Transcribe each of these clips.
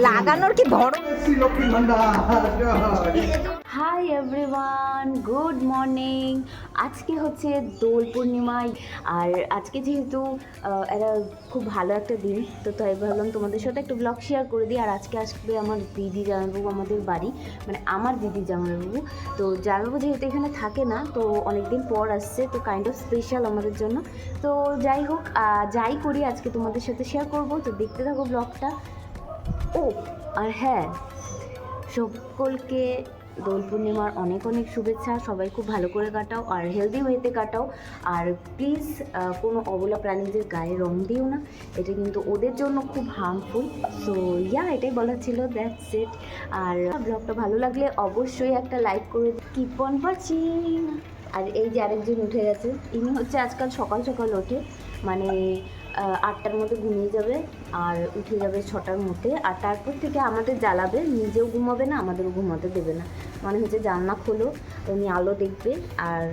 লাগানোর কি ধরো। Hi everyone, good morning. আজকে হচ্ছে দোল পূর্ণিমা, আর আজকে যেহেতু একটা খুব ভালো একটা দিন, তো তাই ভাবলাম তোমাদের সাথে একটু ব্লগ শেয়ার করে দিই। আর আজকে আসবে আমার দিদি জামাইবাবু আমাদের বাড়ি, মানে আমার দিদি জামাইবাবু। তো জামাইবাবু যেহেতু এখানে থাকে না, তো অনেকদিন পর আসছে, তো কাইন্ড অফ স্পেশাল আমাদের জন্য। তো যাই হোক, যাই করি আজকে তোমাদের সাথে শেয়ার করব, তো দেখতে থাকো ব্লগটা। ও আর হ্যাঁ, সকলকে দোল পূর্ণিমার অনেক অনেক শুভেচ্ছা। সবাই খুব ভালো করে কাটাও আর হেলদি ওয়েতে কাটাও। আর প্লিজ কোনো অবলা প্রাণীদের গায়ে রং দিও না, এটা কিন্তু ওদের জন্য খুব হার্মফুল। সো এটাই বলার ছিল, দ্যাটস ইট। আর ব্লগটা ভালো লাগলে অবশ্যই একটা লাইক করে কিপ অন ওয়াচিং। আর এই যে আরেকজন উঠে গেছে, ইনি হচ্ছে আজকাল সকাল সকাল ওঠে, মানে 8টার মধ্যে ঘুমিয়ে যাবে আর উঠে যাবে 6টার মধ্যে। আর তারপর থেকে আমাদের জ্বালাবে, নিজেও ঘুমাবে না, আমাদেরও ঘুমাতে দেবে না। মানে হচ্ছে জানলা খোলো, উনি আলো দেখবে আর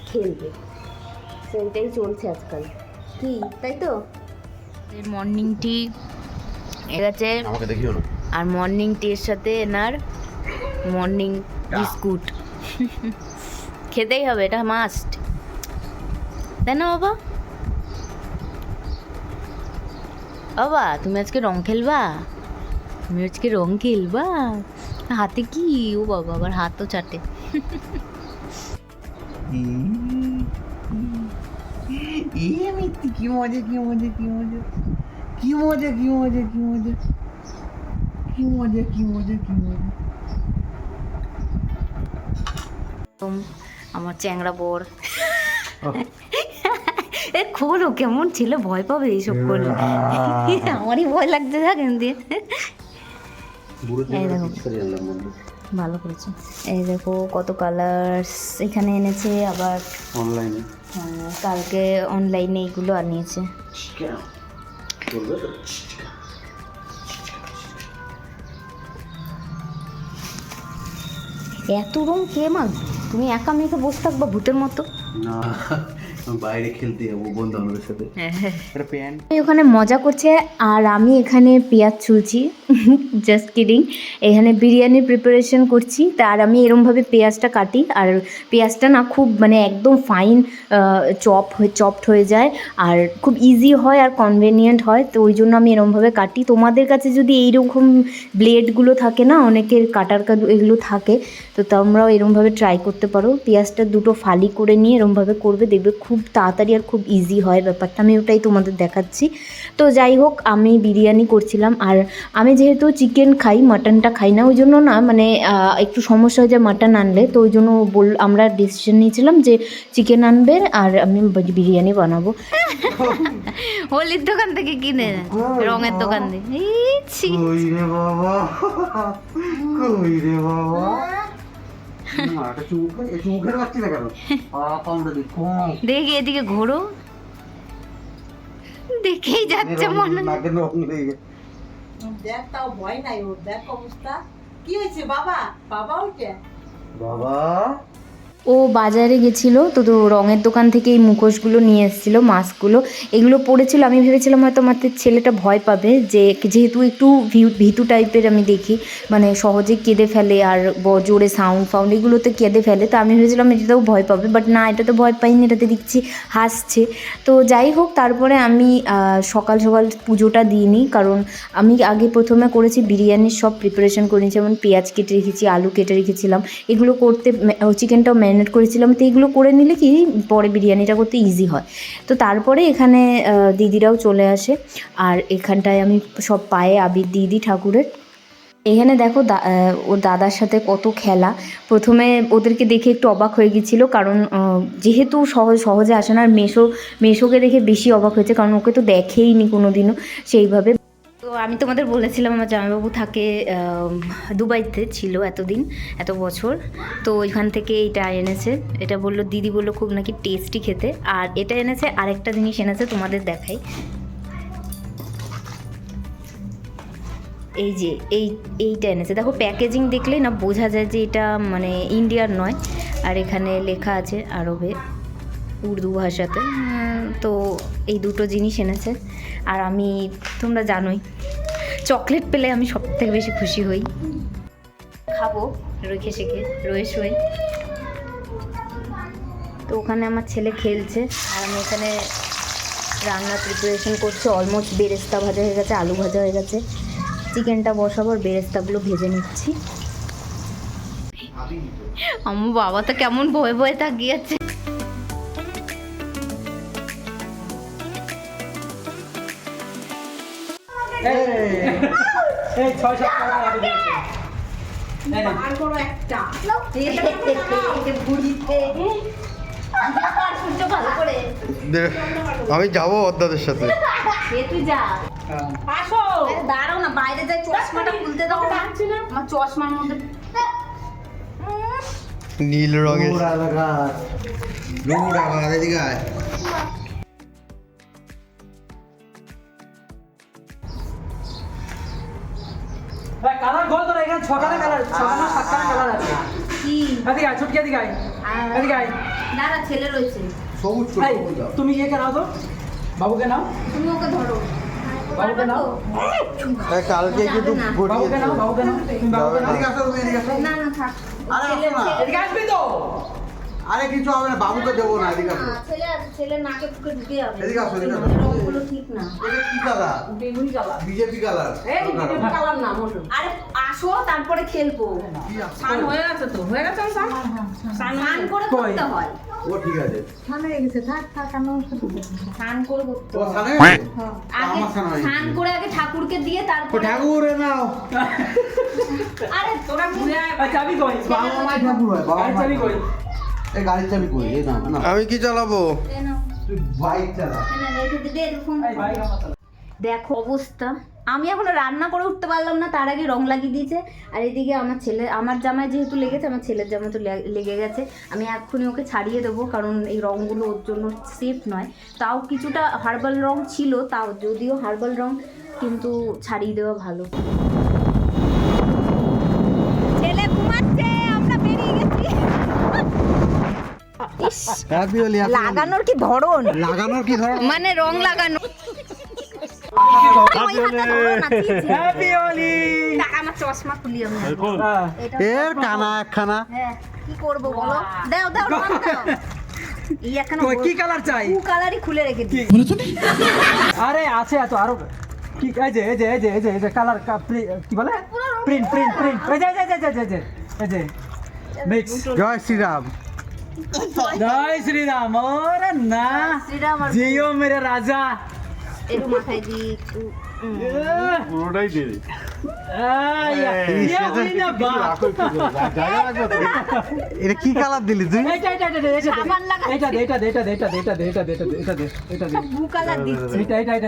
খেলবে। তো এটাই চলছে আজকাল, কি তাই তো? মর্নিং টি গেছে আমাকে দেখিও না। আর মর্নিং টির সাথে এনার মর্নিং বিস্কুট খেতেই হবে, এটা মাস্ট, তাই না বাবা? বাবা তুমি আজকে রং খেলবা? তুমি আজকে রং খেলবা? হাতে কি? ও বাবা, আবার হাতও চাটে। মিত্তি কি মজা, কি মজা, কি মজা, কি মজা, কি মজা, কি মজা, কি মজা, কি মজা, কি মজা। আমার চ্যাংড়া বর এ খোলো, কেমন ছিল, ভয় পাবে এইসব করলে। আমারই ভয় লাগছে থাকেন দিয়ে। এই দেখো, ভালো করেছে। এই দেখো কত কালার্স এখানে এনেছে, আবার অনলাইনে কালকে অনলাইনে এইগুলো আনিয়েছে। এত রং কে মাখবে? তুমি একা মেখে বসে থাকবা ভূতের মতো? না, বাইরে খেলতে যাবো বন্ধু বান্ধবের সাথে। ওখানে মজা করছে আর আমি এখানে পেঁয়াজ ছুলছি, জাস্ট কিডিং। এখানে বিরিয়ানির প্রিপারেশন করছি, তার আমি এরমভাবে পেঁয়াজটা কাটি, আর পেঁয়াজটা না খুব মানে একদম ফাইন চপড হয়ে যায়, আর খুব ইজি হয় আর কনভেনিয়েন্ট হয়, তো ওই জন্য আমি এরমভাবে কাটি। তোমাদের কাছে যদি এইরকম ব্লেডগুলো থাকে না, অনেকের কাটার এগুলো থাকে, তো তোমরাও এরমভাবে ট্রাই করতে পারো। পেঁয়াজটা দুটো ফালি করে নিয়ে এরমভাবে করবে, দেখবে খুব তাড়াতাড়ি আর খুব ইজি হয় ব্যাপারটা। আমি ওটাই তোমাদের দেখাচ্ছি। তো যাই হোক, আমি বিরিয়ানি করছিলাম, আর আমি যেহেতু চিকেন খাই, মাটনটা খাই না, ওই জন্য না মানে একটু সমস্যা হয়ে যায় মাটন আনলে, তো ওই জন্য আমরা ডিসিশন নিয়েছিলাম যে চিকেন আনবে আর আমি বিরিয়ানি বানাবো। হোলির দোকান থেকে কিনে, রঙের দোকান থেকে। কই রে বাবা, কই রে বাবা, দেখি এদিকে ঘোরো, দেখেই যাচ্ছে মনে। দেখ, তাও ভয় নাই ওর, দেখ অবস্থা কি হয়েছে বাবা, বাবা ওইটা বাবা। ও বাজারে গেছিলো, তো রঙের দোকান থেকে এই মুখোশগুলো নিয়ে এসেছিলো, মাস্কগুলো, এগুলো পড়েছিল। আমি ভেবেছিলাম হয়তো আমাদের ছেলেটা ভয় পাবে, যেহেতু একটু ভীতু টাইপের আমি দেখি, মানে সহজে কেঁদে ফেলে, আর জোরে সাউন্ড এগুলোতে কেঁদে ফেলে, তো আমি ভেবেছিলাম এটাতেও ভয় পাবে, বাট না, এটাতে ভয় পাইনি, এটাতে দেখছি হাসছে। তো যাই হোক, তারপরে আমি সকাল সকাল পুজোটা দিইনি, কারণ আমি আগে প্রথমে করেছি বিরিয়ানির সব প্রিপারেশন করে নিয়েছি, যেমন পেঁয়াজ কেটে রেখেছি, আলু কেটে রেখেছিলাম, এগুলো করতে, চিকেনটাও ম্যারিনেট করেছিলাম, তো এইগুলো করে নিলে কি পরে বিরিয়ানিটা করতে ইজি হয়। তো তারপরে এখানে দিদিরাও চলে আসে, আর এখানটায় আমি সব পায়ে আবির দিয়ে দিই ঠাকুরের। এখানে দেখো ওর দাদার সাথে কত খেলা। প্রথমে ওদেরকে দেখে একটু অবাক হয়ে গেছিলো, কারণ যেহেতু সহজে আসে না, আর মেশোকে দেখে বেশি অবাক হয়েছে, কারণ ওকে তো দেখেইনি কোনো দিনও সেইভাবে। তো আমি তোমাদের বলেছিলাম আমার জামাইবাবু থাকে দুবাইতে ছিল এত বছর, তো ওইখান থেকে এটা এনেছে। এটা বললো, দিদি বললো খুব নাকি টেস্টি খেতে। আর এটা এনেছে, আরেকটা জিনিস এনেছে, তোমাদের দেখাই। এই যে এইটা এনেছে, দেখো প্যাকেজিং দেখলেই না বোঝা যায় যে এটা মানে ইন্ডিয়ার নয়, আর এখানে লেখা আছে আরবে, উর্দু ভাষাতে। তো এই দুটো জিনিস এনেছে। আর আমি, তোমরা জানোই চকলেট পেলে আমি সব থেকে বেশি খুশি হই। খাবো রেখে শেখে রয়ে শোয়ে। তো ওখানে আমার ছেলে খেলছে আর আমি এখানে রান্নার প্রিপারেশন করছি। অলমোস্ট বেরেস্তা ভাজা হয়ে গেছে, আলু ভাজা হয়ে গেছে, চিকেনটা বসাবো, বেরেস্তাগুলো ভেজে নিচ্ছি। আমার বাবা তো কেমন ভয়ে ভয়ে তাকিয়েছে। এই 6-7 টাকা লাগে দিয়েছে। আর করো একটা আমি যাবো অদ্দাদের সাথে। তুই যা, আসো দাঁড়াও না, বাইরে যাই, চশমাটা খুলতে দাও না। আমার চশমার মধ্যে নীল রঙের এদিকে আয়। ভাই কালার গোল তো এখানে 6টা কালার, 6টা না 7টা কালার আছে। কি এদিকে আয়, ছুটকি এদিকে আয়। এদিকে আয়। দাঁড়া, ছেলে রয়েছে, সবুজ এই, তুমি ইয়েকে নাও তো, বাবুকে নাও, তুমি ওকে ধরো। বাবুকে নাও, কালকে কিন্তু বাবুকে নাও, বাবুকে নাও, তুমি বাবুকে নাও। এদিকে আসো, তুমি এদিকে আসো। না না থাক, আরে আসো না। এদিকে আসবি তো? আরে কিছু হবে না, বাবুকে দেবো না, এদিকে আসো। ছেলে আছে, ছেলে নাকে ফুকে ঢুকে যাবে। এদিকে আসো, এদিকে আসো। রংগুলো ঠিক না। এটা কি কালার? বেগুনি কালার বিজেপি কালার। এই বেগুনি কালার না মনে আরে আসো, তারপরে খেলবো। কি আছে? স্নান হয়ে গেছে তো হয়ে গেছে স্নান স্নান করে কই? করতে হয়, ও ঠিক আছে। স্নান হয়ে গেছে থাক থাক আমি স্নান করে করতে ও হয়। সামনে গেছে? আগে আমার স্নান হয়ে স্নান গেছে। করে আগে ঠাকুরকে দিয়ে ও তারপরে ঠাকুরে নাও। আরে তোরা ঘুরে আয় এই চাবি কই? বাবা মায়ের ঠাকুর হয়, বাবা গাড়ির চাবি কই? এই গাড়ির চাবি কই? এই না না আমি কি চালাবো? এ নাও, তুই বাইক চালা। এ নাও, রেখে দে, দে ফোন। এই ভাই আমার চালা। দেখো অবস্থা, আমি এখনো রান্না করে উঠতে পারলাম না, তার আগে রং লাগিয়ে দিয়েছে। আর এদিকে আমার ছেলে, আমার জামায় যেহেতু লেগেছে, আমার ছেলের জামায় তো লেগে গেছে। আমি এক্ষুনি ওকে ছাড়িয়ে দেবো, কারণ এই রঙগুলো ওর জন্য সেফ নয়। তাও কিছুটা হার্বাল রং ছিল, তাও যদিও হার্বাল রং, কিন্তু ছাড়িয়ে দেওয়া ভালো। ছেলে ঘুমাচ্ছে, আমরা বেরিয়ে গেছি। হ্যাপি হোলি। লাগানোর কি ধরন, লাগানোর কি ধরনের? মানে রং লাগানো। হ্যাপি হোলি। আমার চশমা খুলি আমি। হ্যাঁ। এর কানা একখানা। হ্যাঁ, কি করবো বলো? দাও দাও রং দাও। এই এখানে কই, কি কালার চাই? ব্লু কালারই খুলে রেখে দিই। আরে আছে এত আরো কি, এই যে এই যে এই যে এই যে এই যে কালার কি বলে, প্রিন্ট প্রিন্ট প্রিন্ট, এই যে এই যে এই যে এই যে এই যে মিক্স। জয় শ্রীরাম। জয় শ্রীরাম। ওরে না, শ্রীরাম আর জিও মেরে রাজা। একটু মাথায় দিই একটু। পুরোটাই দিয়ে দিই। এটা কি কালার দিলি তুই? সাবান লাগাচ্ছি। এটা ব্লু কালার দিচ্ছি।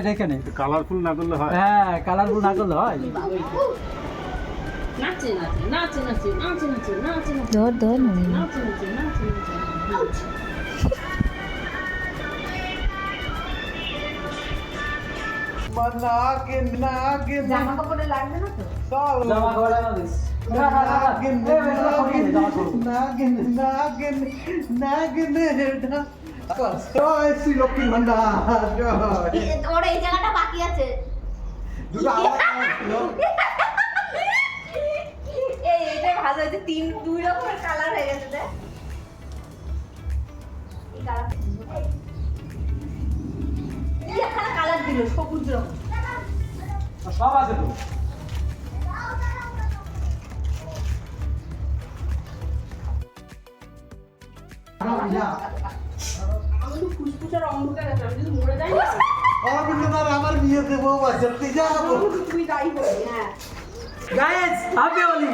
দেখে নে। কালারফুল না করলে হয়? হ্যাঁ, কালারফুল না করলে হয়। নাচে নাচে নাচে নাচে নাচে নাচে নাচে নাচে ধর ধর নাচে নাচে নাচে নাচে নাগিন নাগিন জামা কাপড়ে লাগবে না তো? জামা কাপড় লাগানো দিস। নাগিন নাগিন নাগিন নাগিন জয় শ্রী লক্ষ্মী ভান্ডার জয়। ওর এই জায়গাটা বাকি আছে। দুটো আলাদা ছিল। এইটা ভালো হয়েছে, দুই রকমের কালার হয়ে গেছে। দেখ এই কালার, এই একটা কালার দিল সবুজ রং। সব আছে তো। আমি তো ফুসফুসের রং ঢুকে গেছে আমি যদি মরে যাই না অরবিন্দর আমার বিয়ে দেবো বাজাতে যাবো। তুই যাই বলি হ্যাঁ guys, happy Holi,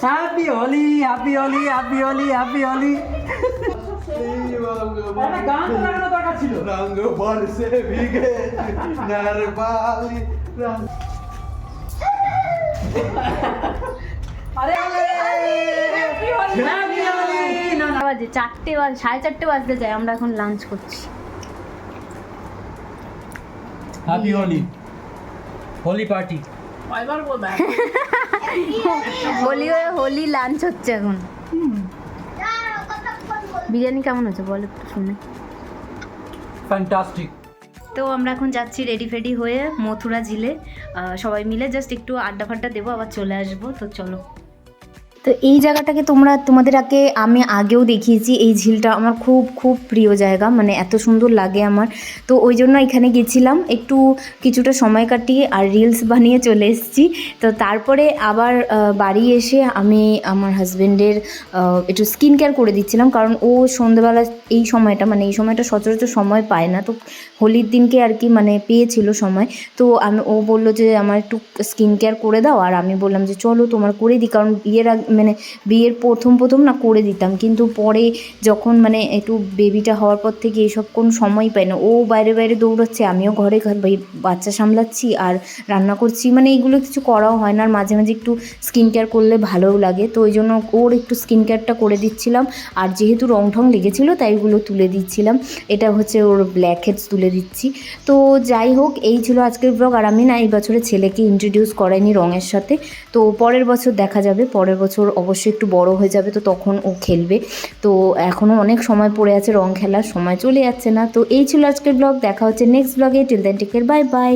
happy Holi, happy Holi, happy Holi, happy Holi. একটা গান তো লাগানো দরকার ছিল। रंग बरसे भीगे नरबाली रंग আরে হ্যাপি হোলি, হ্যাপি হোলি। না না, বাজে 4টে, 4:30 বাজতে যায়, আমরা এখন লাঞ্চ করছি। Happy Holi, Holi party. কয়বার বলবে হোলি লাঞ্চ হচ্ছে এখন। বিরিয়ানি কেমন হচ্ছে বল একটু শুনে। ফ্যান্টাস্টিক। তো আমরা এখন যাচ্ছি রেডি ফেডি হয়ে মথুরা ঝিলে সবাই মিলে জাস্ট একটু আড্ডা ফাড্ডা দেবো, আবার চলে আসবো। তো চলো। তো এই জায়গাটাকে তোমাদের আমি আগেও দেখিয়েছি। এই ঝিলটা আমার খুব খুব প্রিয় জায়গা, মানে এত সুন্দর লাগে আমার। তো ওই জন্য এখানে গেছিলাম, একটু কিছুটা সময় কাটিয়ে আর রিলস বানিয়ে চলে এসেছি। তো তারপরে আবার বাড়ি এসে আমি আমার হাজব্যান্ডের একটু স্কিন কেয়ার করে দিচ্ছিলাম, কারণ ও সন্ধ্যেবেলা এই সময়টা সচরাচর সময় পায় না। তো হোলির দিনকে আর কি মানে পেয়েছিল সময়। তো ও বললো যে আমার একটু স্কিন কেয়ার করে দাও, আর আমি বললাম যে চলো তোমার করে দিই, কারণ বিয়ের প্রথম না করে দিতাম, কিন্তু পরে যখন মানে একটু বেবিটা হওয়ার পর থেকে এইসব কোনো সময় পাই না। ও বাইরে দৌড়াচ্ছে, আমিও ঘরে বাচ্চা সামলাচ্ছি আর রান্না করছি, মানে এইগুলো কিছু করাও হয় না। আর মাঝে মাঝে একটু স্কিন কেয়ার করলে ভালোও লাগে। তো ওই জন্য ওর একটু স্কিন কেয়ারটা করে দিচ্ছিলাম। আর যেহেতু রং ঠং লেগেছিলো তাই এগুলো তুলে দিচ্ছিলাম। এটা হচ্ছে ওর ব্ল্যাক হেডস তুলে দিচ্ছি। তো যাই হোক, এই ছিল আজকের ব্লগ। আর আমি না এই বছরে ছেলেকে ইন্ট্রোডিউস করাইনি রঙের সাথে। তো পরের বছর দেখা যাবে, পরের বছর অবশ্যই একটু বড় হয়ে যাবে, তো তখন ও খেলবে। তো এখনও অনেক সময় পড়ে আছে, রং খেলার সময় চলে যাচ্ছে না। তো এই ছিল আজকের ব্লগ। দেখা হচ্ছে নেক্সট ব্লগে। Till then take care, bye by.